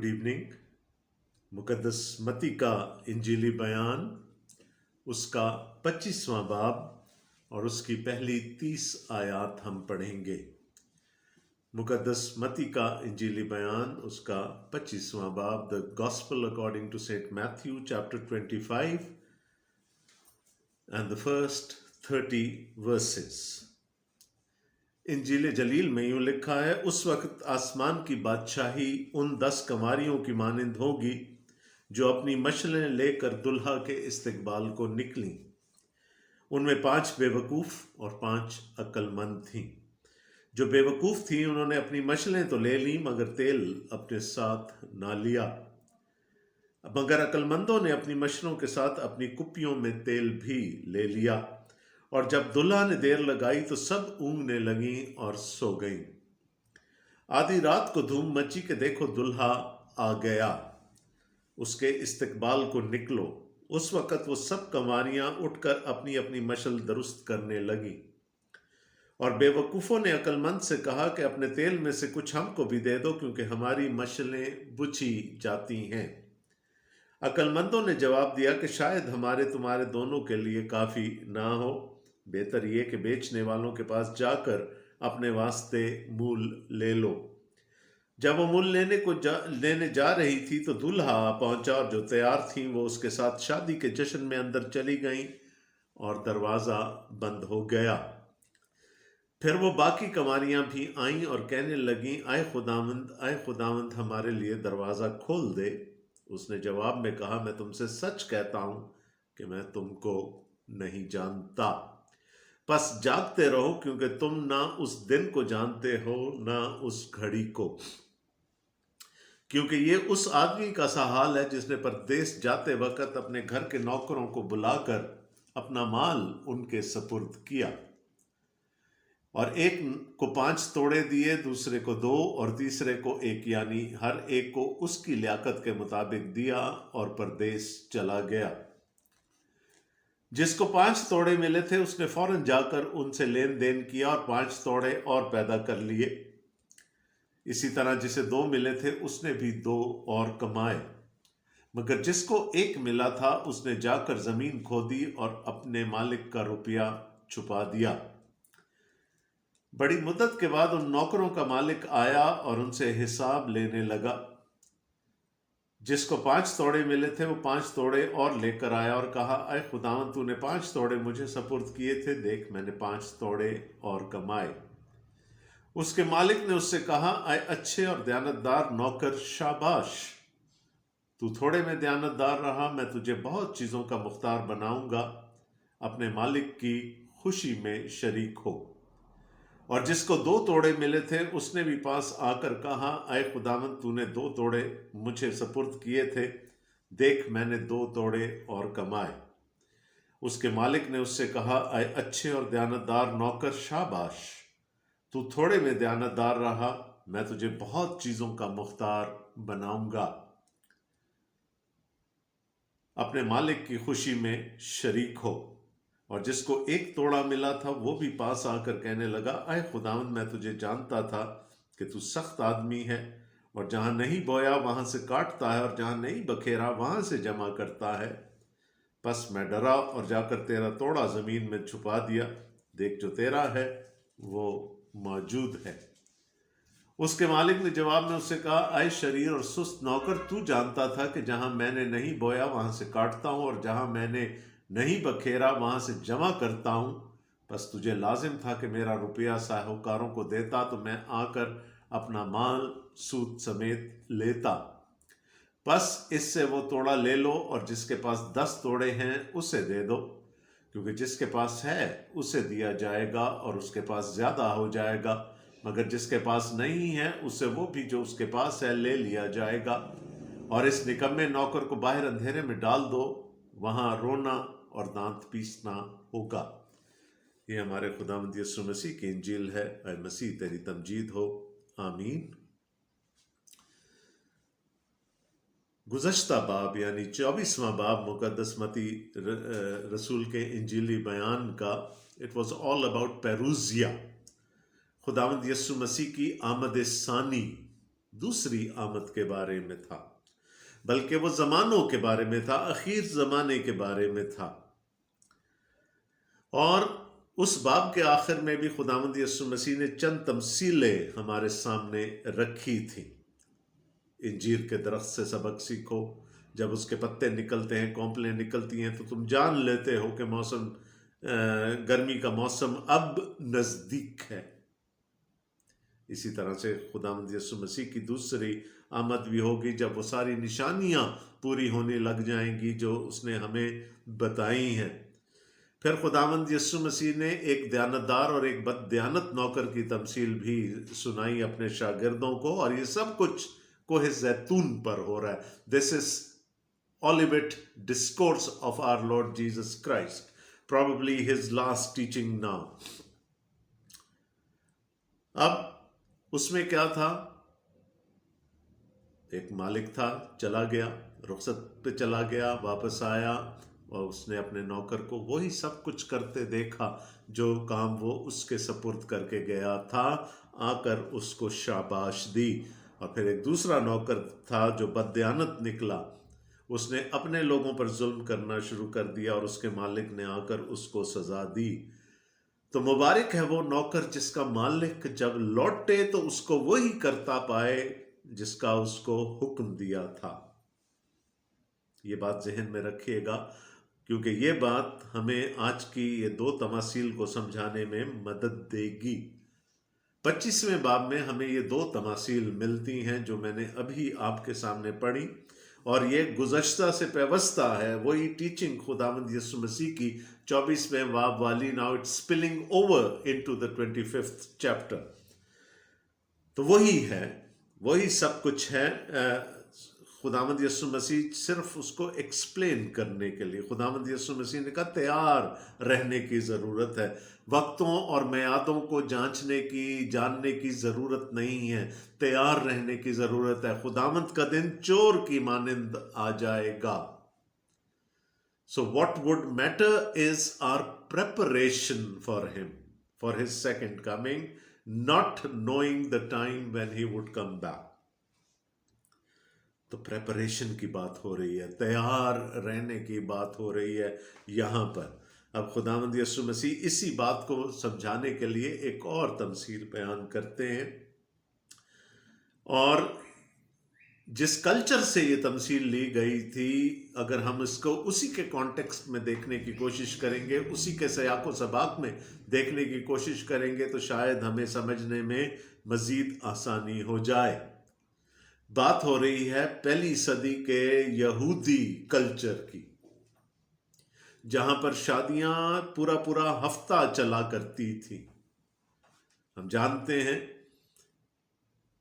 Good evening. मुकद्दस मत्ती का इंजीली बयान, उसका 25वां बाब और उसकी पहली 30 आयात हम पढ़ेंगे। मुकद्दस मत्ती का इंजीली बयान, उसका 25वां बाब, the gospel according to Saint Matthew chapter 25 and the first 30 verses. इंजील जलील में यूं लिखा है, उस वक्त आसमान की बादशाही उन 10 कंवारियों की मानिंद होगी जो अपनी मशलें लेकर दुल्हा के इस्तकबाल को निकलीं। उनमें 5 बेवकूफ़ और 5 अक्लमंद थीं। जो बेवकूफ़ थीं उन्होंने अपनी मशलें तो ले लीं मगर तेल अपने साथ ना लिया। मगर अक्लमंदों ने अपनी मशलों के साथ अपनी कुप्पियों में तेल भी ले लिया। और जब दुल्हा ने देर लगाई तो सब ऊँघने लगीं और सो गईं। आधी रात को धूम मची कि देखो दुल्हा आ गया, उसके इस्तकबाल को निकलो। उस वक़्त वो सब कंवारियां उठकर अपनी अपनी मशल दुरुस्त करने लगी। और बेवकूफ़ों ने अक्लमंद से कहा कि अपने तेल में से कुछ हमको भी दे दो, क्योंकि हमारी मशलें बुझी जाती हैं। अक्लमंदों ने जवाब दिया कि शायद हमारे तुम्हारे दोनों के लिए काफ़ी ना हो। बेहतर ये कि बेचने वालों के पास जाकर अपने वास्ते मूल ले लो। जब वो मूल लेने जा रही थी तो दूल्हा पहुंचा, और जो तैयार थी वो उसके साथ शादी के जश्न में अंदर चली गईं और दरवाज़ा बंद हो गया। फिर वो बाकी कंवारियां भी आईं और कहने लगीं, आए खुदावंद हमारे लिए दरवाज़ा खोल दे। उसने जवाब में कहा, मैं तुमसे सच कहता हूं कि मैं तुमको नहीं जानता। बस जागते रहो, क्योंकि तुम ना उस दिन को जानते हो ना उस घड़ी को। क्योंकि ये उस आदमी का सा हाल है जिसने परदेश जाते वक्त अपने घर के नौकरों को बुलाकर अपना माल उनके सपुर्द किया। और एक को 5 तोड़े दिए, दूसरे को 2 और तीसरे को 1, यानी हर एक को उसकी लियाकत के मुताबिक दिया, और परदेश चला गया। जिसको 5 तोड़े मिले थे उसने फौरन जाकर उनसे लेन देन किया और 5 तोड़े और पैदा कर लिए। इसी तरह जिसे 2 मिले थे उसने भी 2 और कमाए। मगर जिसको 1 मिला था उसने जाकर जमीन खोदी और अपने मालिक का रुपया छुपा दिया। बड़ी मुद्दत के बाद उन नौकरों का मालिक आया और उनसे हिसाब लेने लगा। जिसको 5 तोड़े मिले थे वो 5 तोड़े और लेकर आया और कहा, ऐ खुदावंद, तूने 5 तोड़े मुझे सपुर्द किए थे, देख मैंने 5 तोड़े और कमाए। उसके मालिक ने उससे कहा, ऐ अच्छे और दयानतदार नौकर, शाबाश, तू थोड़े में दयानतदार रहा, मैं तुझे बहुत चीज़ों का मुख्तार बनाऊंगा। अपने मालिक की खुशी में शरीक हो। और जिसको 2 तोड़े मिले थे उसने भी पास आकर कहा, ऐ खुदावंद, तूने 2 तोड़े मुझे सपुर्द किए थे, देख मैंने 2 तोड़े और कमाए। उसके मालिक ने उससे कहा, ऐ अच्छे और दयानतदार नौकर, शाबाश, तू थोड़े में दयानतदार रहा, मैं तुझे बहुत चीज़ों का मुख्तार बनाऊंगा। अपने मालिक की खुशी में शरीक हो। और जिसको 1 तोड़ा मिला था वो भी पास आकर कहने लगा, ऐ खुदावंद, मैं तुझे जानता था कि तू सख्त आदमी है, और जहाँ नहीं बोया वहाँ से काटता है, और जहाँ नहीं बखेरा वहाँ से जमा करता है। बस मैं डरा और जाकर तेरा तोड़ा ज़मीन में छुपा दिया। देख, जो तेरा है वो मौजूद है। उसके मालिक ने जवाब में उससे कहा, ऐ शरीर और सुस्त नौकर, तू जानता था कि जहाँ मैंने नहीं बोया वहाँ से काटता हूँ, और जहाँ मैंने नहीं बखेरा वहाँ से जमा करता हूँ। बस तुझे लाजिम था कि मेरा रुपया साहूकारों को देता, तो मैं आकर अपना माल सूद समेत लेता। बस इससे वो तोड़ा ले लो, और जिसके पास 10 तोड़े हैं उसे दे दो, क्योंकि जिसके पास है उसे दिया जाएगा और उसके पास ज़्यादा हो जाएगा, मगर जिसके पास नहीं है उससे वो भी जो उसके पास है ले लिया जाएगा। और इस निकम्मे नौकर को बाहर अंधेरे में डाल दो, वहाँ रोना और दांत पीसना होगा। ये हमारे खुदावंद यीशु मसीह की इंजील है। ऐ मसीह, तेरी तमजीद हो। आमीन। गुज़श्ता बाब यानी 24वां बाब मुकद्दस मत्ती रसूल के इंजीली बयान का, इट वॉज ऑल अबाउट पेरूजिया, खुदावंद यीशु मसीह की आमद सानी दूसरी आमद के बारे में था, बल्कि वो ज़मानों के बारे में था, आखिर ज़माने के बारे में था। और उस बाब के आखिर में भी खुदावंद यीशु मसीह ने चंद तमसीलें हमारे सामने रखी थी। इंजीर के दरख्त से सबक सीखो, जब उसके पत्ते निकलते हैं, कौंपलें निकलती हैं, तो तुम जान लेते हो कि गर्मी का मौसम अब नज़दीक है। इसी तरह से खुदावंद यीशु मसीह की दूसरी आमद भी होगी, जब वो सारी निशानियां पूरी होने लग जाएंगी जो उसने हमें बताई हैं। फिर खुदावंद यीशु मसीह ने एक दयानतदार और एक बददयानत नौकर की तमसील भी सुनाई अपने शागिर्दों को, और ये सब कुछ कोहे जैतून पर हो रहा है। This is Olivet Discourse of our Lord Jesus Christ, probably his last teaching now. अब उसमें क्या था? एक मालिक था, चला गया, रुखसत पे चला गया, वापस आया और उसने अपने नौकर को वही सब कुछ करते देखा जो काम वो उसके सपुर्द करके गया था, आकर उसको शाबाश दी। और फिर एक दूसरा नौकर था जो बददयानत निकला, उसने अपने लोगों पर जुल्म करना शुरू कर दिया और उसके मालिक ने आकर उसको सजा दी। तो मुबारक है वो नौकर जिसका मालिक जब लौटे तो उसको वही करता पाए जिसका उसको हुक्म दिया था। ये बात जहन में रखिएगा, क्योंकि ये बात हमें आज की ये दो तमासील को समझाने में मदद देगी। 25वें बाब में हमें ये दो तमासील मिलती हैं जो मैंने अभी आपके सामने पढ़ी, और ये गुज़श्ता से पेवस्ता है, वही टीचिंग खुदावंद यीशु मसीह की 24वें बाब वाली। Now it's spilling over into the 25th chapter. तो वही है, वही सब कुछ है। खुदावंद यीशु मसीह सिर्फ उसको एक्सप्लेन करने के लिए, खुदावंद यीशु मसीह ने कहा तैयार रहने की ज़रूरत है, वक्तों और मियादों को जानने की ज़रूरत नहीं है, तैयार रहने की ज़रूरत है। खुदावंद का दिन चोर की मानिंद आ जाएगा। So what would matter is our preparation for him, for his second coming, not knowing the time when he would come back. तो प्रेपरेशन की बात हो रही है, तैयार रहने की बात हो रही है यहाँ पर। अब खुदावंद यीशु मसीह इसी बात को समझाने के लिए एक और तमसील बयान करते हैं, और जिस कल्चर से ये तमसील ली गई थी, अगर हम इसको उसी के कॉन्टेक्स्ट में देखने की कोशिश करेंगे, उसी के सयाको सबाक में देखने की कोशिश करेंगे, तो शायद हमें समझने में मजीद आसानी हो जाए। बात हो रही है पहली सदी के यहूदी कल्चर की, जहां पर शादियां पूरा पूरा हफ्ता चला करती थी। हम जानते हैं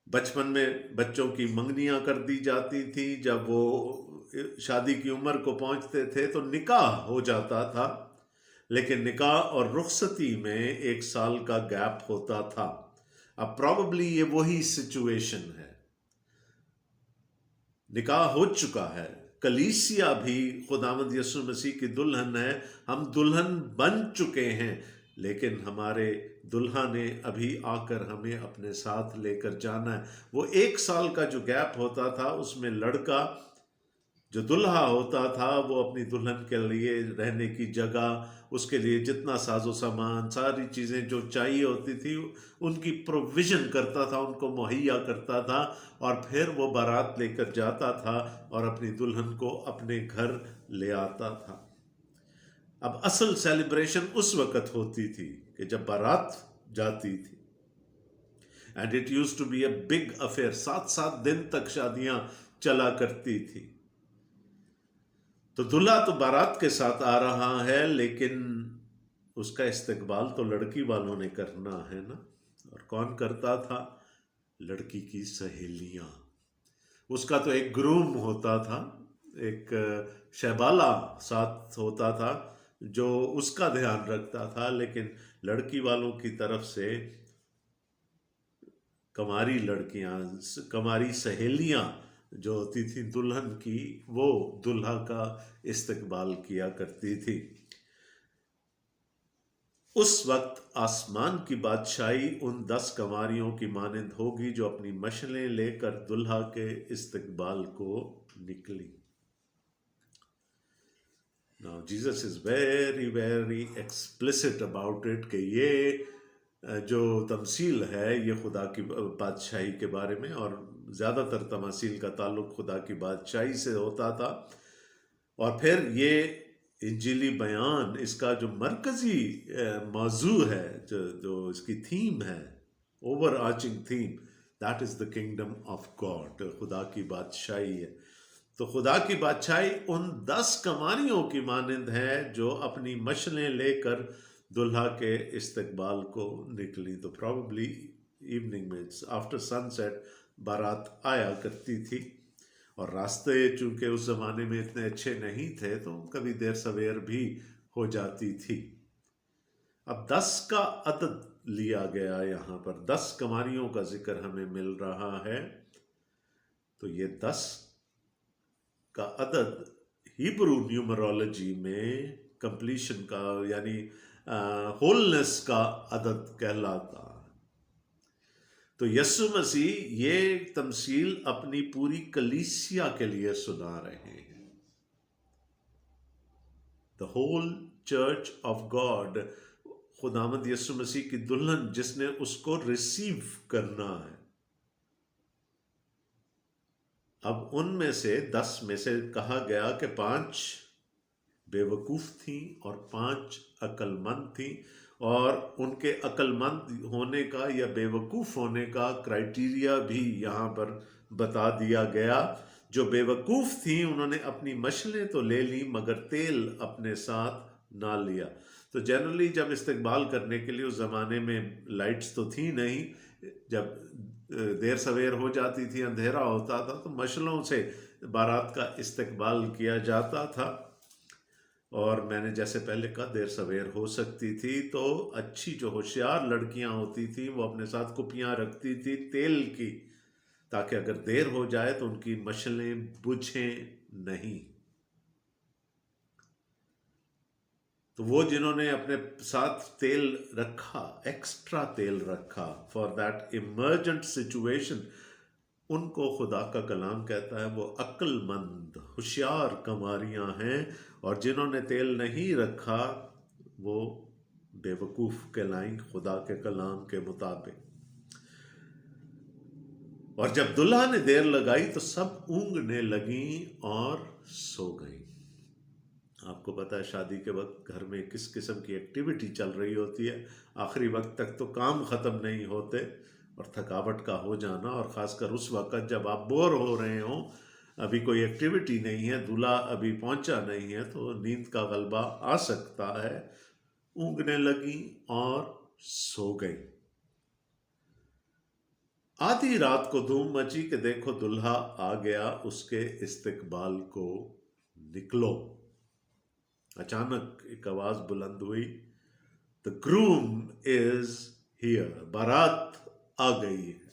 बचपन में बच्चों की मंगनियां कर दी जाती थी, जब वो शादी की उम्र को पहुंचते थे तो निकाह हो जाता था, लेकिन निकाह और रुखसती में 1 साल का गैप होता था। अब प्रॉबेबली ये वही सिचुएशन है। निकाह हो चुका है, कलीसिया भी खुदावंद यीशु मसीह की दुल्हन है, हम दुल्हन बन चुके हैं, लेकिन हमारे दुल्हा ने अभी आकर हमें अपने साथ लेकर जाना है। वो 1 साल का जो गैप होता था, उसमें लड़का जो दुल्हा होता था वो अपनी दुल्हन के लिए रहने की जगह, उसके लिए जितना साजो सामान, सारी चीज़ें जो चाहिए होती थी, उनकी प्रोविज़न करता था, उनको मुहैया करता था, और फिर वो बारात लेकर जाता था और अपनी दुल्हन को अपने घर ले आता था। अब असल सेलिब्रेशन उस वक़्त होती थी कि जब बारात जाती थी, and it used to be a big affair. 7-7 दिन तक शादियां चला करती थी। तो दूल्हा तो बारात के साथ आ रहा है, लेकिन उसका इस्तकबाल तो लड़की वालों ने करना है ना। और कौन करता था? लड़की की सहेलियां। उसका तो एक ग्रूम होता था, एक शहबाला साथ होता था जो उसका ध्यान रखता था, लेकिन लड़की वालों की तरफ से कमारी लड़कियां, कमारी सहेलियां जो होती थी दुल्हन की, वो दुल्हा का इस्तकबाल किया करती थी। उस वक्त आसमान की बादशाही उन 10 कंवारियों की मानिंद होगी जो अपनी मशलें लेकर दुल्हा के इस्तकबाल को निकली। Now Jesus is very explicit about it कि ये जो तमसील है ये खुदा की बादशाही के बारे में, और ज़्यादातर तमासील का ताल्लुक खुदा की बादशाही से होता था। और फिर ये इंजीली बयान, इसका जो मरकज़ी मौजू है, जो इसकी थीम है, over arching theme, that is the kingdom of God, खुदा की बादशाही है। तो खुदा की बादशाही उन 10 कमानियों की मानिंद है जो अपनी मशलें लेकर दुल्हा के इस्तकबाल को निकली। तो प्रॉब्ली इवनिंग में आफ्टर सनसेट बारात आया करती थी, और रास्ते चूंकि उस ज़माने में इतने अच्छे नहीं थे तो कभी देर सवेर भी हो जाती थी। अब 10 का अदद लिया गया, यहाँ पर 10 कमानियों का जिक्र हमें मिल रहा है। तो ये 10 का अदद हिब्रू न्यूमरोलॉजी में कंप्लीशन का यानी होलनेस का अदद कहलाता। तो यीशु मसीह ये तमसील अपनी पूरी कलीसिया के लिए सुना रहे हैं। The whole church of God, खुदामद यीशु मसीह की दुल्हन जिसने उसको रिसीव करना है। अब उनमें से 10 में से कहा गया कि 5 बेवकूफ़ थी और 5 अक्लमंद थी, और उनके अक्लमंद होने का या बेवकूफ़ होने का क्राइटेरिया भी यहाँ पर बता दिया गया। जो बेवकूफ़ थी उन्होंने अपनी मशलें तो ले ली मगर तेल अपने साथ ना लिया। तो जनरली जब इस्तकबाल करने के लिए उस ज़माने में लाइट्स तो थी नहीं, जब देर सवेर हो जाती थी, अंधेरा होता था, तो मशलों से बारात का इस्तकबाल किया जाता था। और मैंने जैसे पहले कहा देर सवेर हो सकती थी, तो अच्छी जो होशियार लड़कियां होती थी वो अपने साथ कुपियां रखती थी तेल की, ताकि अगर देर हो जाए तो उनकी मशलें बुझें नहीं। तो वो जिन्होंने अपने साथ तेल रखा, एक्स्ट्रा तेल रखा फॉर दैट इमरजेंट सिचुएशन, उनको खुदा का कलाम कहता है वो अक्लमंद होशियार कंवारियां हैं, और जिन्होंने तेल नहीं रखा वो बेवकूफ़ कहलाएं खुदा के कलाम के मुताबिक। और जब दुल्हा ने देर लगाई तो सब ऊँघने लगी और सो गई। आपको पता है शादी के वक्त घर में किस किस्म की एक्टिविटी चल रही होती है, आखिरी वक्त तक तो काम ख़त्म नहीं होते, और थकावट का हो जाना, और ख़ासकर उस वक्त जब आप बोर हो रहे हों, अभी कोई एक्टिविटी नहीं है, दूल्हा अभी पहुंचा नहीं है, तो नींद का गलबा आ सकता है। ऊँघने लगी और सो गई। आधी रात को धूम मची कि देखो दुल्हा आ गया, उसके इस्तकबाल को निकलो। अचानक एक आवाज बुलंद हुई, द ग्रूम इज हियर, बारात आ गई है।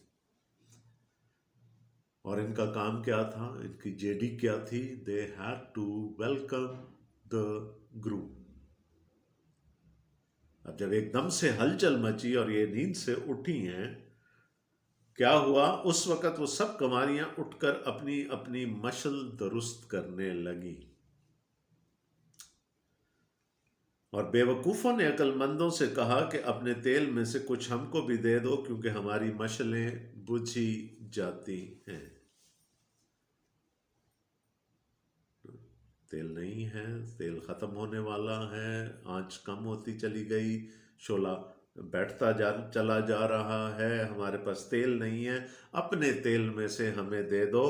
और इनका काम क्या था, इनकी जेडी क्या थी, they had to welcome the groom. अब जब एकदम से हलचल मची और ये नींद से उठी हैं, क्या हुआ, उस वक्त वो सब कंवारियां उठकर अपनी अपनी मशल दुरुस्त करने लगी। और बेवकूफ़ों ने अक्लमंदों से कहा कि अपने तेल में से कुछ हमको भी दे दो, क्योंकि हमारी मशलें बुझी जाती हैं। तेल नहीं है, तेल ख़त्म होने वाला है, आँच कम होती चली गई, शोला बैठता चला जा रहा है, हमारे पास तेल नहीं है, अपने तेल में से हमें दे दो।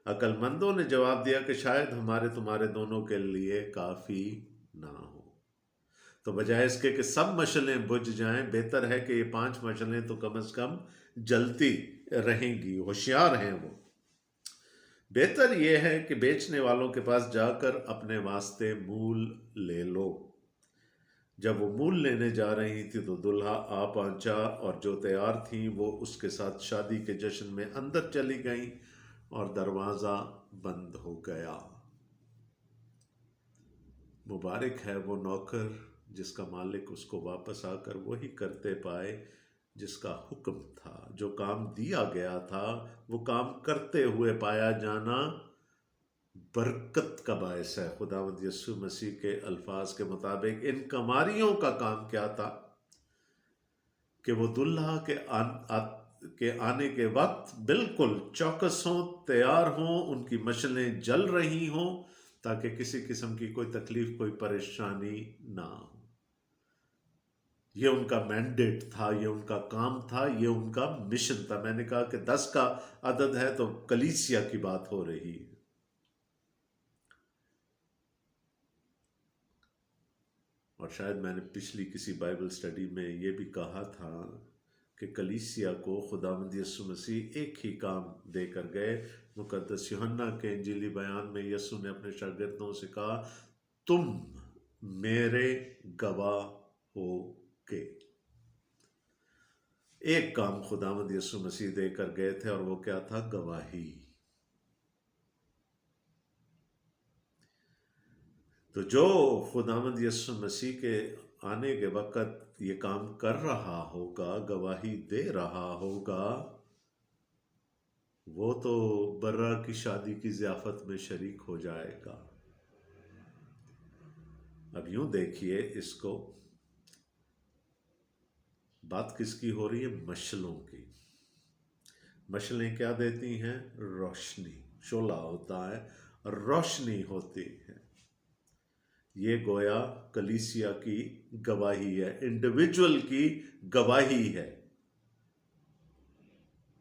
अक्लमंदों ने जवाब दिया कि शायद हमारे तुम्हारे दोनों के लिए काफ़ी ना हो। तो बजाय इसके कि सब मशलें बुझ जाएं, बेहतर है कि ये 5 मशलें तो कम से कम जलती रहेंगी। होशियार हैं वो। बेहतर ये है कि बेचने वालों के पास जाकर अपने वास्ते मूल ले लो। जब वो मूल लेने जा रही थी तो दुल्हा आ पहुंचा, और जो तैयार थी वो उसके साथ शादी के जश्न में अंदर चली गई, और दरवाज़ा बंद हो गया। मुबारक है वो नौकर جس کا مالک اس کو واپس آ کر وہی کرتے پائے جس کا حکم تھا۔ جو کام دیا گیا تھا وہ کام کرتے ہوئے پایا جانا برکت کا باعث ہے۔ خداوند یسوع مسیح کے الفاظ کے مطابق ان کماریوں کا کام کیا تھا کہ وہ دلہا کے آنے کے وقت بالکل چوکس ہوں، تیار ہوں، ان کی مشلیں جل رہی ہوں، تاکہ کسی قسم کی کوئی تکلیف، کوئی پریشانی نہ ہو۔ یہ ان کا مینڈیٹ تھا، یہ ان کا کام تھا، یہ ان کا مشن تھا۔ میں نے کہا کہ 10 کا عدد ہے تو کلیسیا کی بات ہو رہی ہے۔ اور شاید میں نے پچھلی کسی بائبل سٹڈی میں یہ بھی کہا تھا کہ کلیسیا کو خداوند یسوع مسیح ایک ہی کام دے کر گئے۔ مقدس یوحنا کے انجیلی بیان میں یسوع نے اپنے شاگردوں سے کہا، تم میرے گواہ ہو گے۔ ایک کام خداوند یسوع مسیح دے کر گئے تھے، اور وہ کیا تھا؟ گواہی۔ تو جو خداوند یسوع مسیح کے آنے کے وقت یہ کام کر رہا ہوگا، گواہی دے رہا ہوگا، وہ تو برہ کی شادی کی ضیافت میں شریک ہو جائے گا۔ اب یوں دیکھیے اس کو، بات کس کی ہو رہی ہے؟ مشلوں کی۔ مشلیں کیا دیتی ہیں؟ روشنی۔ شعلہ ہوتا ہے، روشنی ہوتی ہے۔ یہ گویا کلیسیا کی گواہی ہے، انڈیویجول کی گواہی ہے۔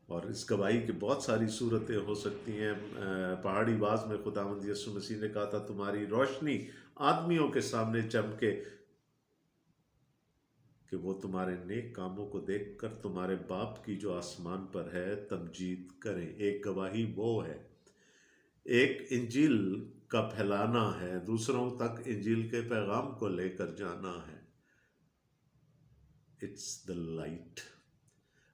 اور اس گواہی کی بہت ساری صورتیں ہو سکتی ہیں۔ پہاڑی واز میں خداوند یسوع مسیح نے کہا تھا، تمہاری روشنی آدمیوں کے سامنے چمکے کہ وہ تمہارے نیک کاموں کو دیکھ کر تمہارے باپ کی جو آسمان پر ہے تمجید کریں۔ ایک گواہی وہ ہے، ایک انجیل کا پھیلانا ہے، دوسروں تک انجیل کے پیغام کو لے کر جانا ہے۔ It's the light.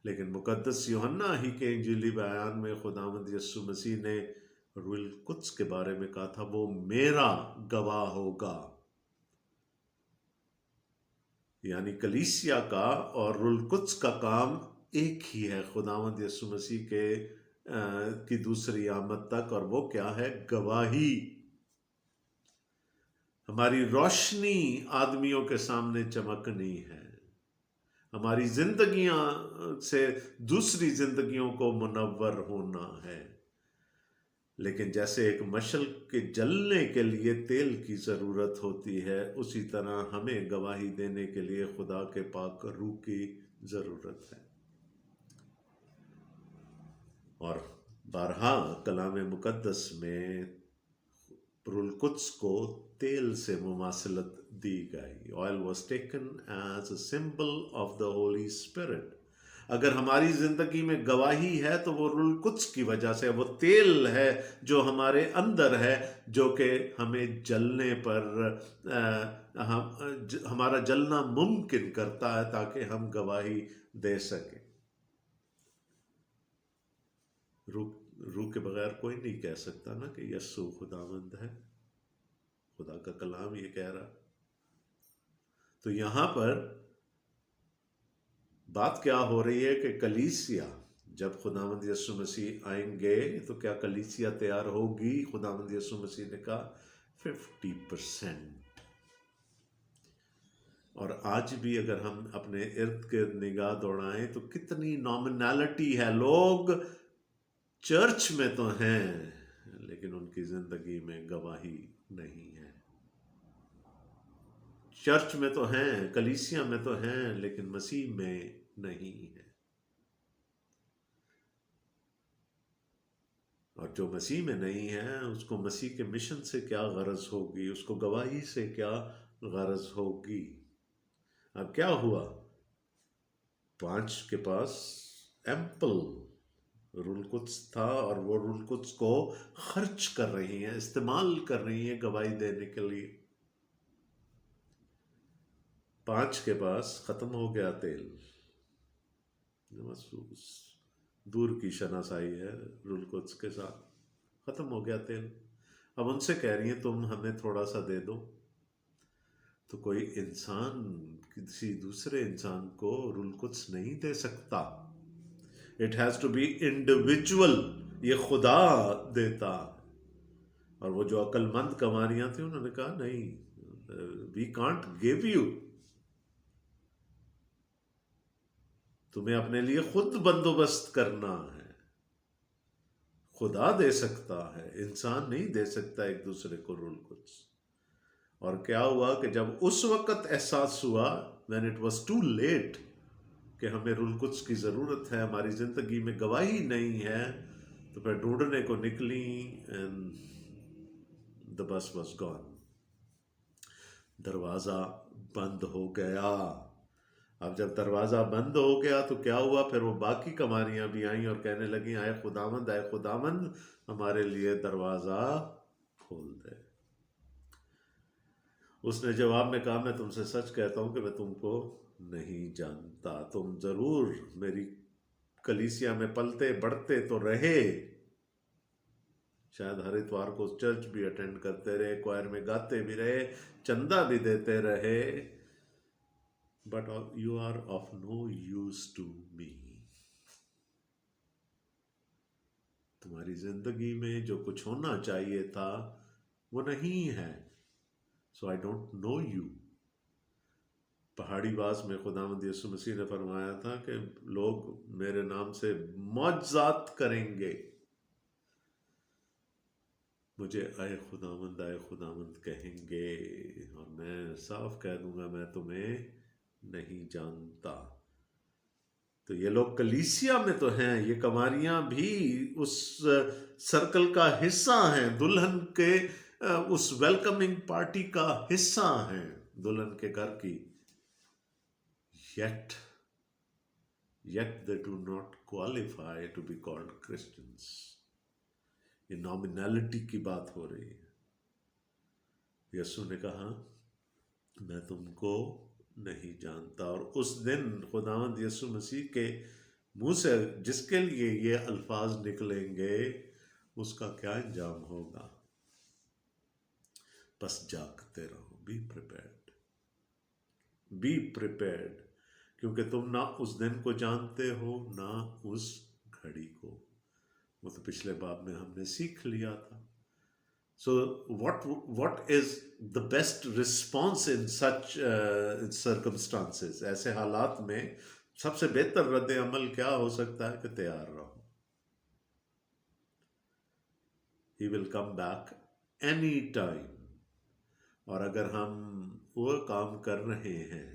لیکن مقدس یوحنا ہی کے انجیلی بیان میں خداوند یسوع مسیح نے روح القدس کے بارے میں کہا تھا، وہ میرا گواہ ہوگا۔ یعنی کلیسیا کا اور روح القدس کا کام ایک ہی ہے خداوند یسوع مسیح کی دوسری آمد تک، اور وہ کیا ہے؟ گواہی۔ ہماری روشنی آدمیوں کے سامنے چمکنی ہے، ہماری زندگیاں سے دوسری زندگیوں کو منور ہونا ہے۔ لیکن جیسے ایک مشل کے جلنے کے لیے تیل کی ضرورت ہوتی ہے، اسی طرح ہمیں گواہی دینے کے لیے خدا کے پاک روح کی ضرورت ہے۔ اور بارہا کلام مقدس میں روح القدس کو تیل سے مماثلت دی گئی۔ Oil was taken as a symbol of the holy spirit. اگر ہماری زندگی میں گواہی ہے تو وہ روح القدس کی وجہ سے، وہ تیل ہے جو ہمارے اندر ہے، جو کہ ہمیں جلنے پر ہمارا جلنا ممکن کرتا ہے تاکہ ہم گواہی دے سکیں۔ روح کے بغیر کوئی نہیں کہہ سکتا نا کہ یسوع خداوند ہے۔ خدا کا کلام یہ کہہ رہا۔ تو یہاں پر بات کیا ہو رہی ہے کہ کلیسیا، جب خداوند یسوع مسیح آئیں گے تو کیا کلیسیا تیار ہوگی؟ خداوند یسوع مسیح نے کہا 50%۔ اور آج بھی اگر ہم اپنے ارد گرد نگاہ دوڑائیں تو کتنی نامنالٹی ہے۔ لوگ چرچ میں تو ہیں لیکن ان کی زندگی میں گواہی نہیں ہے۔ چرچ میں تو ہیں، کلیسیا میں تو ہیں، لیکن مسیح میں نہیں ہے۔ اور جو مسیح میں نہیں ہے اس کو مسیح کے مشن سے کیا غرض ہوگی، اس کو گواہی سے کیا غرض ہوگی؟ اب کیا ہوا؟ 5 کے پاس ایمپل روح القدس تھا، اور وہ روح القدس کو خرچ کر رہی ہیں، استعمال کر رہی ہیں گواہی دینے کے لیے۔ 5 کے پاس ختم ہو گیا تیل۔ محسوس دور کی شناسائی ہے روح القدس کے ساتھ، ختم ہو گیا تیل۔ اب ان سے کہہ رہی ہیں تم ہمیں تھوڑا سا دے دو۔ تو کوئی انسان کسی دوسرے انسان کو روح القدس نہیں دے سکتا. It has to be individual. یہ خدا دیتا. اور وہ جو عقل مند کماریاں تھیں انہوں نے کہا نہیں، وی کانٹ گیو یو. تمہیں اپنے لیے خود بندوبست کرنا ہے. خدا دے سکتا ہے، انسان نہیں دے سکتا ایک دوسرے کو روح القدس. اور کیا ہوا کہ جب اس وقت احساس ہوا when it was too late کہ ہمیں روح القدس کی ضرورت ہے، ہماری زندگی میں گواہی نہیں ہے، تو پھر ڈھونڈنے کو نکلی and the bus was gone. دروازہ بند ہو گیا. اب جب دروازہ بند ہو گیا تو کیا ہوا؟ پھر وہ باقی کماریاں بھی آئیں اور کہنے لگیں اے خداوند، اے خداوند، ہمارے لیے دروازہ کھول دے. اس نے جواب میں کہا میں تم سے سچ کہتا ہوں کہ میں تم کو نہیں جانتا. تم ضرور میری کلیسیا میں پلتے بڑھتے تو رہے، شاید ہر اتوار کو چرچ بھی اٹینڈ کرتے رہے، کوائر میں گاتے بھی رہے، چندہ بھی دیتے رہے، but you are of no use to me. تمہاری زندگی میں جو کچھ ہونا چاہیے تھا وہ نہیں ہے. So I don't know you. پہاڑی باز میں خداوند یسوع مسیح نے فرمایا تھا کہ لوگ میرے نام سے معجزات کریں گے، مجھے اے خداوند کہیں گے، اور میں صاف کہہ دوں گا میں تمہیں نہیں جانتا. تو یہ لوگ کلیسیا میں تو ہیں، یہ کماریاں بھی اس سرکل کا حصہ ہیں، دلہن کے اس ویلکمنگ پارٹی کا حصہ ہیں، دلہن کے گھر کی. yet they do not qualify to be called Christians. یہ نامنالٹی کی بات ہو رہی ہے. یسوع نے کہا میں تم کو نہیں جانتا. اور اس دن خداوند یسوع مسیح کے منہ سے جس کے لیے یہ الفاظ نکلیں گے اس کا کیا انجام ہوگا؟ بس جاگتے رہو. بی پریپیرڈ، کیونکہ تم نہ اس دن کو جانتے ہو نہ اس گھڑی کو. وہ تو پچھلے باب میں ہم نے سیکھ لیا تھا. So what is the best response in such circumstances؟ ایسے حالات میں سب سے بہتر رد عمل کیا ہو سکتا ہے؟ کہ تیار رہو. He will come back any time. اور اگر ہم وہ کام کر رہے ہیں،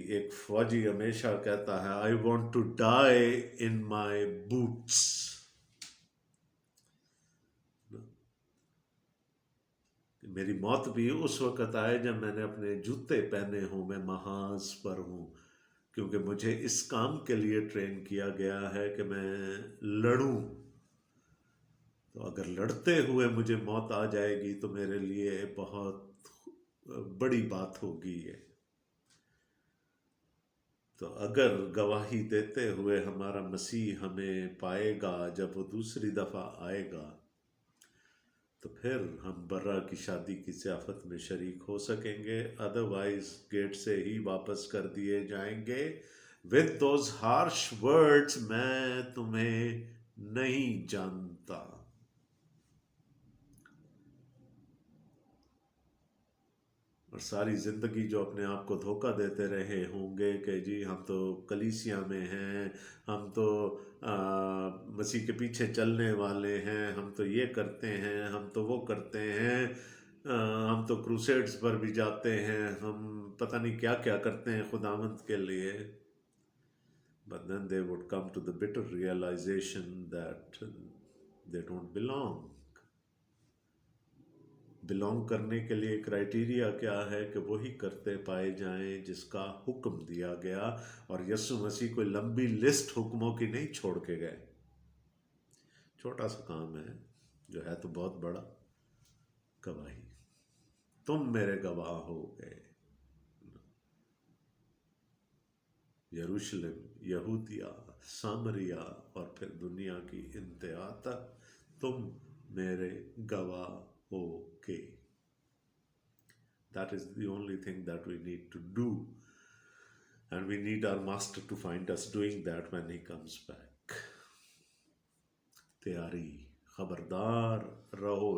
ایک فوجی ہمیشہ کہتا ہے I want to die in my boots. میری موت بھی اس وقت آئے جب میں نے اپنے جوتے پہنے ہوں، میں محاذ پر ہوں، کیونکہ مجھے اس کام کے لیے ٹرین کیا گیا ہے کہ میں لڑوں. تو اگر لڑتے ہوئے مجھے موت آ جائے گی تو میرے لیے بہت بڑی بات ہوگی. تو اگر گواہی دیتے ہوئے ہمارا مسیح ہمیں پائے گا جب وہ دوسری دفعہ آئے گا، تو پھر ہم برا کی شادی کی ضیافت میں شریک ہو سکیں گے. ادروائز گیٹ سے ہی واپس کر دیے جائیں گے with those harsh words، میں تمہیں نہیں جانتا. اور ساری زندگی جو اپنے آپ کو دھوکہ دیتے رہے ہوں گے کہ جی ہم تو کلیسیا میں ہیں، ہم تو مسیح کے پیچھے چلنے والے ہیں، ہم تو یہ کرتے ہیں، ہم تو وہ کرتے ہیں، ہم تو کروسیڈز پر بھی جاتے ہیں، ہم پتہ نہیں کیا کیا کرتے ہیں خداوند کے لیے. But then they would come to the bitter realization that they don't belong. Belong کرنے کے لیے کرائٹیریا کیا ہے؟ کہ وہی کرتے پائے جائیں جس کا حکم دیا گیا. اور یسوع مسیح کوئی لمبی لسٹ حکموں کی نہیں چھوڑ کے گئے. چھوٹا سا کام ہے جو ہے تو بہت بڑا، گواہی. تم میرے گواہ ہو گئے. یروشلم، یہودیہ، سامریا اور پھر دنیا کی انتہا تک تم میرے گواہ ہو گے. That is the only thing that we need to do. And we need our master to find us doing that when he comes back. तैयारी, खबरदार रहो,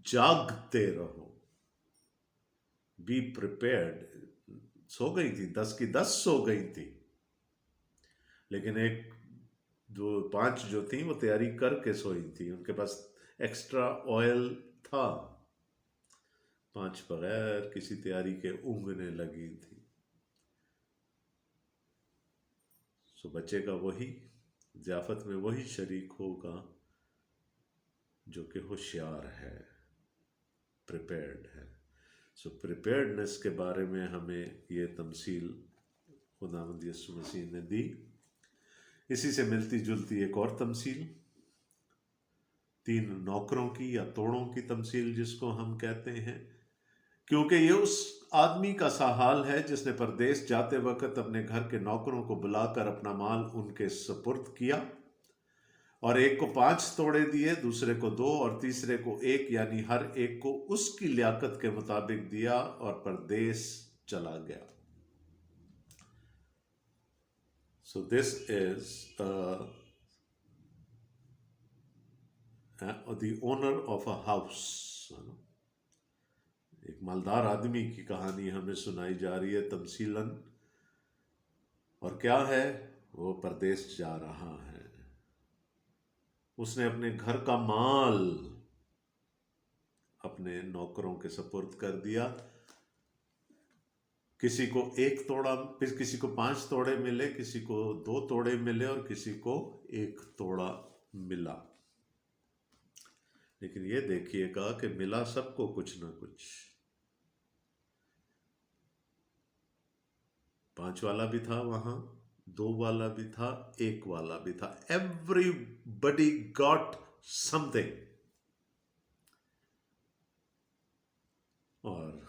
जागते रहो, बी प्रिपेयर्ड। सो गई थी, 10 की 10 सो गई थी, लेकिन एक जो 5 जो थी वो तैयारी करके सोई थी, उनके पास एक्स्ट्रा ऑयल था, 5 बगैर किसी तैयारी के ऊँघने लगी थी। सो बचेगा वही, ज़ियाफत में वही शरीक होगा जो कि होशियार है, प्रिपेयर्ड है। सो प्रिपेयर्डनेस के बारे में हमें ये तमसील खुदावंद यीशु मसीह ने दी। इसी से मिलती जुलती एक और तमसील, 3 नौकरों की या तोड़ों की तमसील जिसको हम कहते हैं, क्योंकि ये उस आदमी का सा हाल है जिसने परदेश जाते वक्त अपने घर के नौकरों को बुलाकर अपना माल उनके सुपुर्द किया, और एक को 5 तोड़े दिए, दूसरे को 2 और तीसरे को 1, यानी हर एक को उसकी लियाकत के मुताबिक दिया, और परदेश चला गया। So this is the owner of a house. एक मालदार आदमी की कहानी हमें सुनाई जा रही है तमसीलन, और क्या है, वो परदेश जा रहा है। उसने अपने घर का माल अपने नौकरों के सुपुर्द कर दिया। किसी को 1 तोड़ा, फिर किसी को 5 तोड़े मिले, किसी को 2 तोड़े मिले, और किसी को 1 तोड़ा मिला। लेकिन ये देखिएगा कि मिला सबको कुछ ना कुछ। 5 वाला भी था वहां, 2 वाला भी था, 1 वाला भी था। Everybody got something। और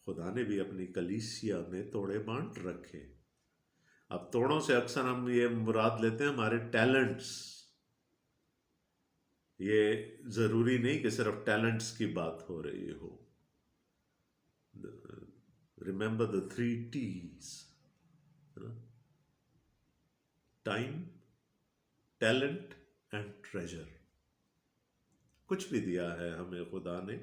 खुदा ने भी अपनी कलीसिया में तोड़े बांट रखे। अब तोड़ों से अक्सर हम ये मुराद लेते हैं हमारे टैलेंट्स। ये जरूरी नहीं कि सिर्फ टैलेंट्स की बात हो रही हो। Remember the 3 T's, time, talent and treasure. कुछ भी दिया है हमें खुदा ने,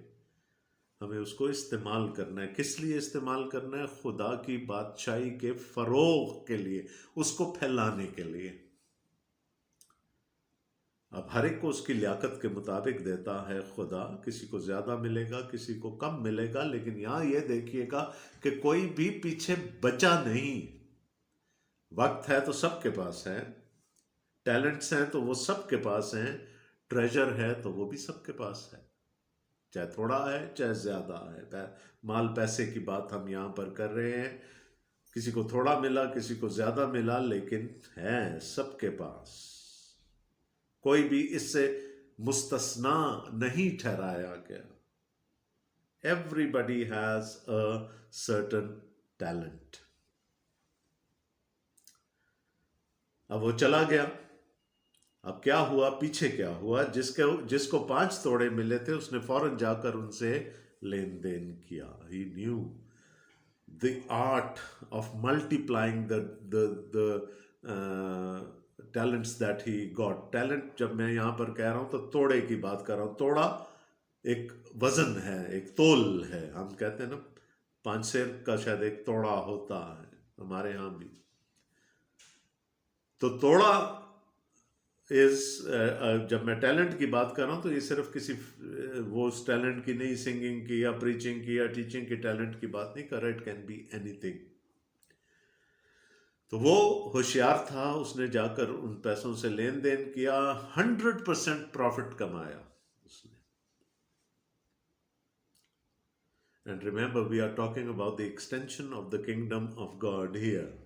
हमें उसको इस्तेमाल करना है। किस लिए इस्तेमाल करना है? खुदा की बादशाही के फरोग के लिए, उसको फैलाने के लिए। अब हर एक को उसकी लियाकत के मुताबिक देता है खुदा। किसी को ज्यादा मिलेगा, किसी को कम मिलेगा, लेकिन यहां ये देखिएगा कि कोई भी पीछे बचा नहीं। वक्त है तो सबके पास है, टैलेंट्स हैं तो वो सबके पास हैं, ट्रेजर है तो वो भी सबके पास है, चाहे थोड़ा है चाहे ज्यादा है। माल पैसे की बात हम यहां पर कर रहे हैं। किसी को थोड़ा मिला, किसी को ज्यादा मिला, लेकिन है सबके पास। कोई भी इससे मुस्तस्ना नहीं ठहराया गया। Everybody has a certain talent। अब वो चला गया। अब क्या हुआ, पीछे क्या हुआ? जिसको 5 तोड़े मिले थे उसने फौरन जाकर उनसे लेन देन किया। He knew the art of multiplying the talents that he got। Talent जब मैं यहां पर कह रहा हूं तो तोड़े की बात कर रहा हूं। तोड़ा एक वजन है, एक तोल है। हम कहते हैं ना 5 सेर का शायद एक तोड़ा होता है, हमारे यहां भी। तो तोड़ा जब मैं टैलेंट की बात कर रहा हूं तो ये सिर्फ किसी वो उस टैलेंट की नहीं, सिंगिंग की या प्रीचिंग की या टीचिंग की टैलेंट की बात नहीं कर रहा। It can be anything. तो वो होशियार था, उसने जाकर उन पैसों से लेन देन किया, 100% प्रॉफिट कमाया उसने। And remember, we are talking about the extension of the kingdom of god here.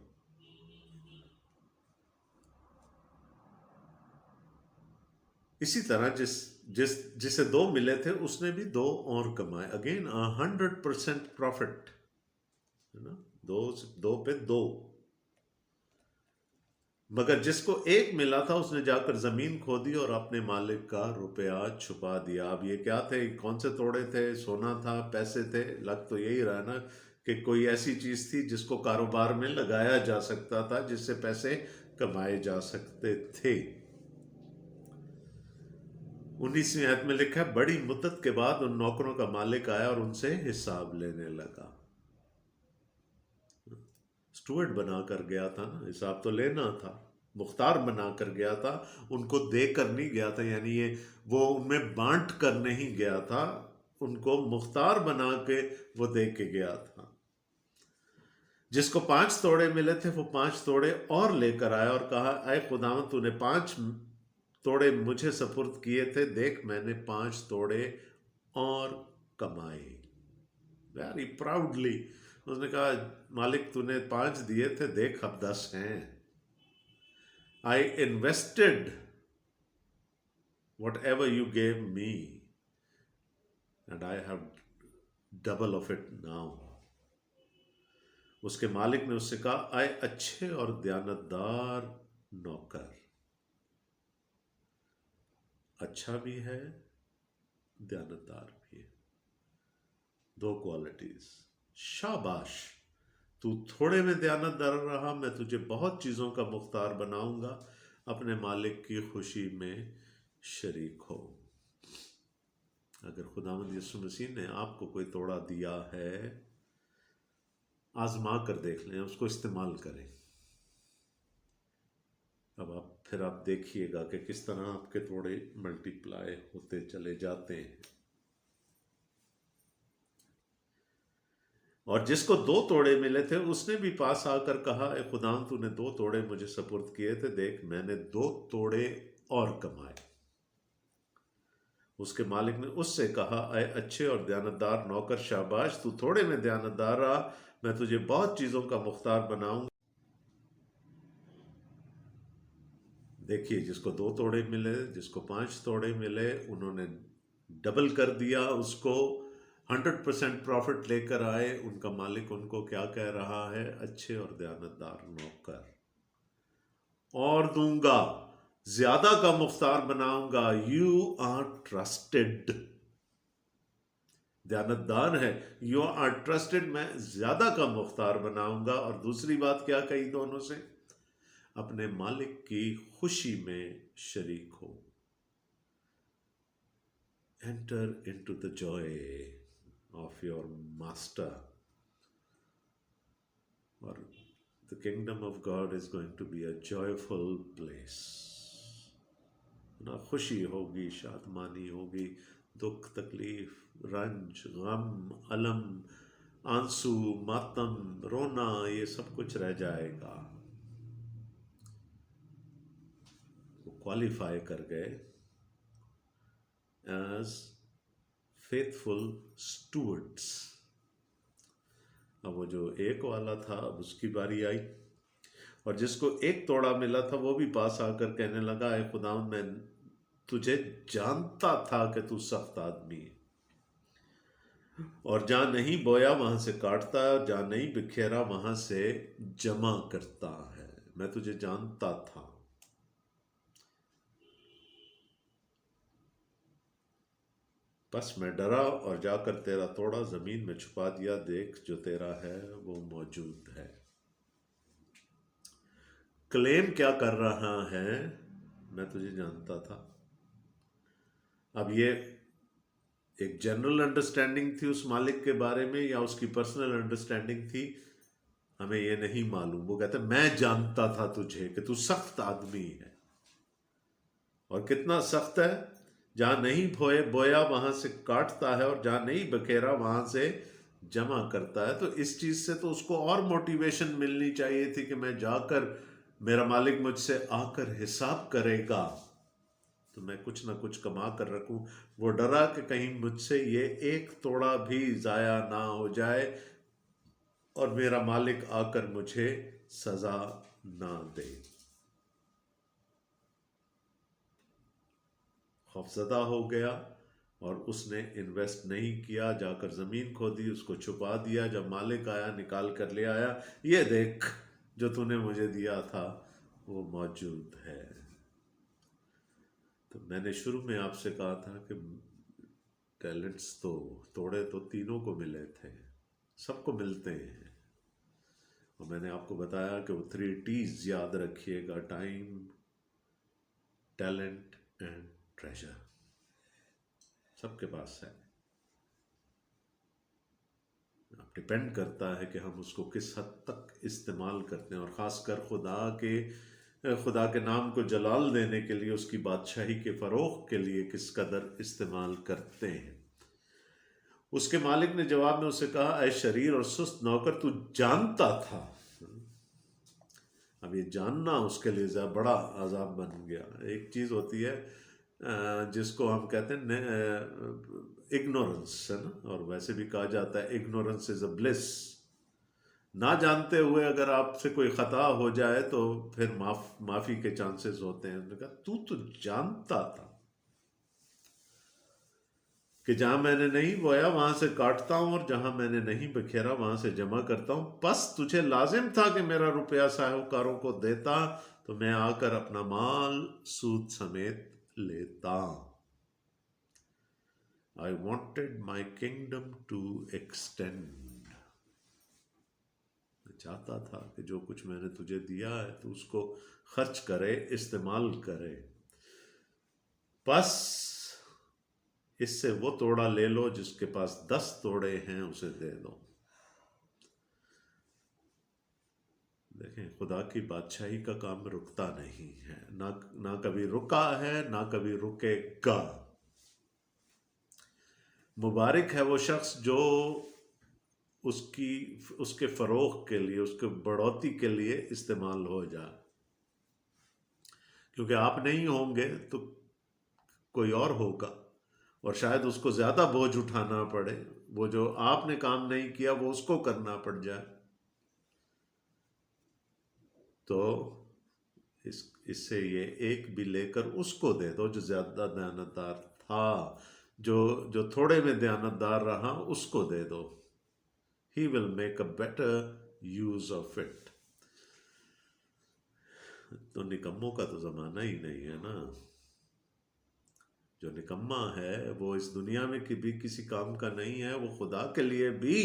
इसी तरह जिसे 2 मिले थे उसने भी 2 और कमाए। अगेन 100% प्रॉफिट, है ना, 2 पे 2। मगर जिसको एक मिला था उसने जाकर जमीन खोदी और अपने मालिक का रुपया छुपा दिया। अब ये क्या थे, कौन से तोड़े थे? सोना था, पैसे थे? लग तो यही रहा ना कि कोई ऐसी चीज थी जिसको कारोबार में लगाया जा सकता था, जिससे पैसे कमाए जा सकते थे। 19वीं आयत में लिखा है, बड़ी मुद्दत के बाद उन नौकरों का मालिक आया और उनसे हिसाब लेने लगा। स्टूवर्ड बना कर गया था ना, हिसाब तो लेना था। मुख्तार बना कर गया था, उनको दे कर नहीं गया था। यानी ये वो उनमें बांट कर नहीं गया था, उनको मुख्तार बना के वो दे के गया था। जिसको 5 तोड़े मिले थे वो 5 तोड़े और लेकर आया और कहा, ऐ खुदावंद, तूने 5 तोड़े मुझे सपुर्द किए थे, देख मैंने 5 तोड़े और कमाए। वेरी प्राउडली उसने कहा, मालिक तूने 5 दिए थे, देख अब 10 हैं। I invested what ever you gave me and I have double of it now. उसके मालिक ने उससे कहा, आए अच्छे और दयानतदार नौकर। अच्छा भी है, दयानतदार भी है, 2 क्वालिटीज। शाबाश, तू थोड़े में दयानतदार रहा, मैं तुझे बहुत चीज़ों का मुख्तार बनाऊंगा, अपने मालिक की खुशी में शरीक हो। अगर खुदावंद यीशु मसीह ने आपको कोई तोड़ा दिया है, आजमा कर देख लें, उसको इस्तेमाल करें। अब आप देखिएगा कि किस तरह आपके तोड़े मल्टीप्लाई होते चले जाते हैं। और जिसको 2 तोड़े मिले थे उसने भी पास आकर कहा, ए खुदाम, तूने 2 तोड़े मुझे सपुर्द किए थे, देख मैंने 2 तोड़े और कमाए। उसके मालिक ने उससे कहा, ऐ अच्छे और दयानतदार नौकर, शाबाश, तू थोड़े में दयानतदार रहा, मैं तुझे बहुत चीजों का मुख्तार बनाऊंगा। देखिए, जिसको 2 तोड़े मिले, जिसको 5 तोड़े मिले, उन्होंने डबल कर दिया उसको, 100% प्रॉफिट लेकर आए। उनका मालिक उनको क्या कह रहा है? अच्छे और दयानतदार नौकर, और दूंगा, ज्यादा का मुख्तार बनाऊंगा। यू आर ट्रस्टेड, दयानतदार है, यू आर ट्रस्टेड, मैं ज्यादा का मुख्तार बनाऊंगा। और दूसरी बात क्या कही दोनों से? अपने मालिक की खुशी में शरीक हो। Enter into the Joy of your master, और the kingdom of God is going to be a joyful place. ना खुशी होगी, शादमानी होगी, दुख, तकलीफ, रंज, गम, अलम, आंसू, मातम, रोना, ये सब कुछ रह जाएगा। वो क्वालिफाई कर गए एज फेथफुल स्टूवर्ड्स। अब वो जो एक वाला था, अब उसकी बारी आई, और जिसको 1 तोड़ा मिला था वो भी पास आकर कहने लगा, ऐ खुदावंद, मैं तुझे जानता था कि तू सख्त आदमी है, और जहां नहीं बोया वहां से काटता है, और जहां नहीं बिखेरा वहां से जमा करता है। मैं तुझे जानता था। बस मैं डरा और जाकर तेरा तोड़ा जमीन में छुपा दिया, देख जो तेरा है वो मौजूद है। क्लेम क्या कर रहा है? मैं तुझे जानता था। अब ये एक जनरल अंडरस्टैंडिंग थी उस मालिक के बारे में, या उसकी पर्सनल अंडरस्टैंडिंग थी, हमें ये नहीं मालूम। वो कहते, मैं जानता था तुझे कि तू सख्त आदमी है। और कितना सख्त है? जहां नहीं बोया वहां से काटता है, और जहां नहीं बखेरा वहां से जमा करता है। तो इस चीज से तो उसको और मोटिवेशन मिलनी चाहिए थी कि मैं जाकर, मेरा मालिक मुझसे आकर हिसाब करेगा तो मैं कुछ ना कुछ कमा कर रखूं। वो डरा कि कहीं मुझसे ये 1 तोड़ा भी जाया ना हो जाए और मेरा मालिक आकर मुझे सजा ना दे। खौफजदा हो गया और उसने इन्वेस्ट नहीं किया, जाकर ज़मीन खोदी, उसको छुपा दिया। जब मालिक आया, निकाल कर ले आया, ये देख जो तूने मुझे दिया था وہ موجود ہے. تو میں نے شروع میں آپ سے کہا تھا کہ ٹیلنٹس تو توڑے تو تینوں کو ملے تھے، سب کو ملتے ہیں. اور میں نے آپ کو بتایا کہ وہ 3 T's یاد رکھیے گا: ٹائم، ٹیلنٹ اینڈ ٹریجر. سب کے پاس ہے. اب ڈپینڈ کرتا ہے کہ ہم اس کو کس حد تک استعمال کرتے ہیں، اور خاص کر خدا کے نام کو جلال دینے کے لیے، اس کی بادشاہی کے فروغ کے لیے کس قدر استعمال کرتے ہیں. اس کے مالک نے جواب میں اسے کہا: اے شریر اور سست نوکر، تو جانتا تھا. اب یہ جاننا اس کے لیے بڑا عذاب بن گیا. ایک چیز ہوتی ہے جس کو ہم کہتے ہیں اگنورنس، ہے نا، اور ویسے بھی کہا جاتا ہے اگنورنس از اے بلیس. نہ جانتے ہوئے اگر آپ سے کوئی خطا ہو جائے تو پھر معافی کے چانسز ہوتے ہیں. انہوں نے کہا تو جانتا تھا کہ جہاں میں نے نہیں بویا وہاں سے کاٹتا ہوں، اور جہاں میں نے نہیں بکھیرا وہاں سے جمع کرتا ہوں. پس تجھے لازم تھا کہ میرا روپیہ صاحبکاروں کو دیتا تو میں آ کر اپنا مال سود سمیت لیتا. I wanted my kingdom to extend. میں چاہتا تھا کہ جو کچھ میں نے تجھے دیا ہے تو اس کو خرچ کرے، استعمال کرے. بس اس سے وہ توڑا لے لو، جس کے پاس 10 توڑے ہیں اسے دے دو. دیکھیں، خدا کی بادشاہی کا کام رکتا نہیں ہے، نہ کبھی رکا ہے، نہ کبھی رکے گا. مبارک ہے وہ شخص جو اس کے فروغ کے لیے، اس کے بڑھوتی کے لیے استعمال ہو جائے. کیونکہ آپ نہیں ہوں گے تو کوئی اور ہوگا، اور شاید اس کو زیادہ بوجھ اٹھانا پڑے. وہ جو آپ نے کام نہیں کیا وہ اس کو کرنا پڑ جائے. تو اس سے یہ ایک بھی لے کر اس کو دے دو جو زیادہ دیانتدار تھا. جو تھوڑے میں دیانتدار رہا اس کو دے دو. He will make a better use of it. تو نکموں کا تو زمانہ ہی نہیں ہے نا. جو نکما ہے وہ اس دنیا میں بھی کسی کام کا نہیں ہے، وہ خدا کے لیے بھی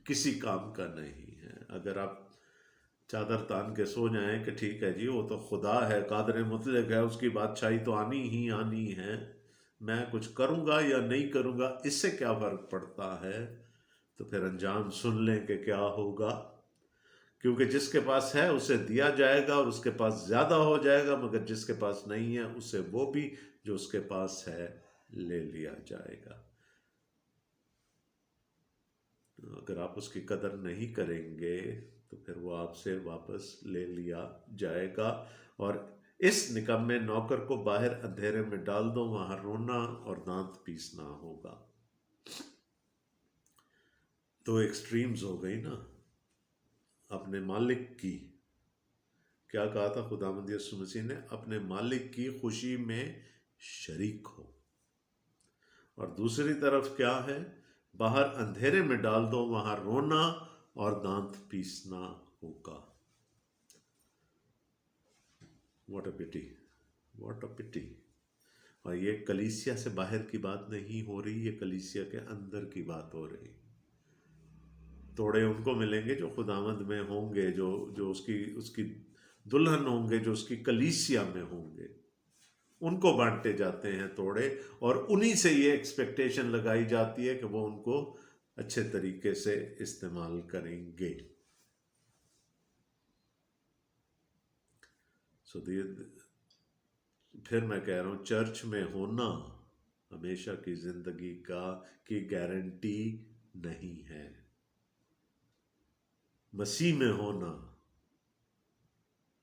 کسی کام کا نہیں ہے. اگر آپ چادر تان کے سو جائیں کہ ٹھیک ہے جی وہ تو خدا ہے، قادر مطلق ہے، اس کی بادشاہی تو آنی ہی آنی ہے، میں کچھ کروں گا یا نہیں کروں گا اس سے کیا فرق پڑتا ہے، تو پھر انجام سن لیں کہ کیا ہوگا. کیونکہ جس کے پاس ہے اسے دیا جائے گا اور اس کے پاس زیادہ ہو جائے گا، مگر جس کے پاس نہیں ہے اسے وہ بھی جو اس کے پاس ہے لے لیا جائے گا. اگر آپ اس کی قدر نہیں کریں گے تو پھر وہ آپ سے واپس لے لیا جائے گا. اور اس نکمے نوکر کو باہر اندھیرے میں ڈال دو، وہاں رونا اور دانت پیسنا ہوگا. تو ایکسٹریمز ہو گئی نا. اپنے مالک کی کیا کہا تھا خداوند یسوع مسیح نے؟ اپنے مالک کی خوشی میں شریک ہو. اور دوسری طرف کیا ہے؟ باہر اندھیرے میں ڈال دو، وہاں رونا اور دانت پیسنا ہوگا. واٹ اے پٹی، واٹ اے پٹی. اور یہ کلیسیا سے باہر کی بات نہیں ہو رہی، یہ کلیسیا کے اندر کی بات ہو رہی. توڑے ان کو ملیں گے جو خداوند میں ہوں گے، جو اس کی دلہن ہوں گے، جو اس کی کلیسیا میں ہوں گے. ان کو بانٹے جاتے ہیں توڑے، اور انہی سے یہ ایکسپیکٹیشن لگائی جاتی ہے کہ وہ ان کو اچھے طریقے سے استعمال کریں گے. پھر میں کہہ رہا ہوں، چرچ میں ہونا ہمیشہ کی زندگی کی گارنٹی نہیں ہے. مسیح میں ہونا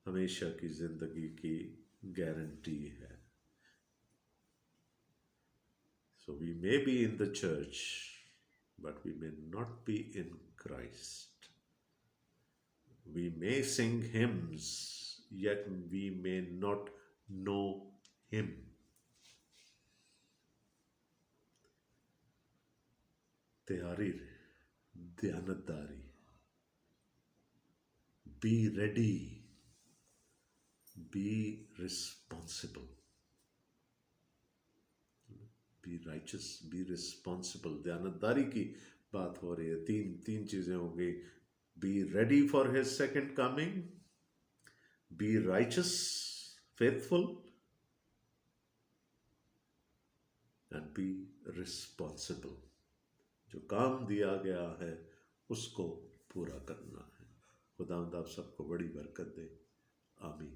ہمیشہ کی زندگی کی گارنٹی ہے. So we may be in the church, but we may not be in Christ. We may sing hymns, yet we may not know him. تیاری رہے، دیانتداری. Be ready. Be responsible, be righteous, be responsible, دیانتداری کی بات ہو رہی ہے. تین چیزیں ہو گئی. Be ready for his second coming, be righteous faithful, and be responsible. جو کام دیا گیا ہے اس کو پورا کرنا ہے. خداوند آپ سب کو بڑی برکت دے. آمین.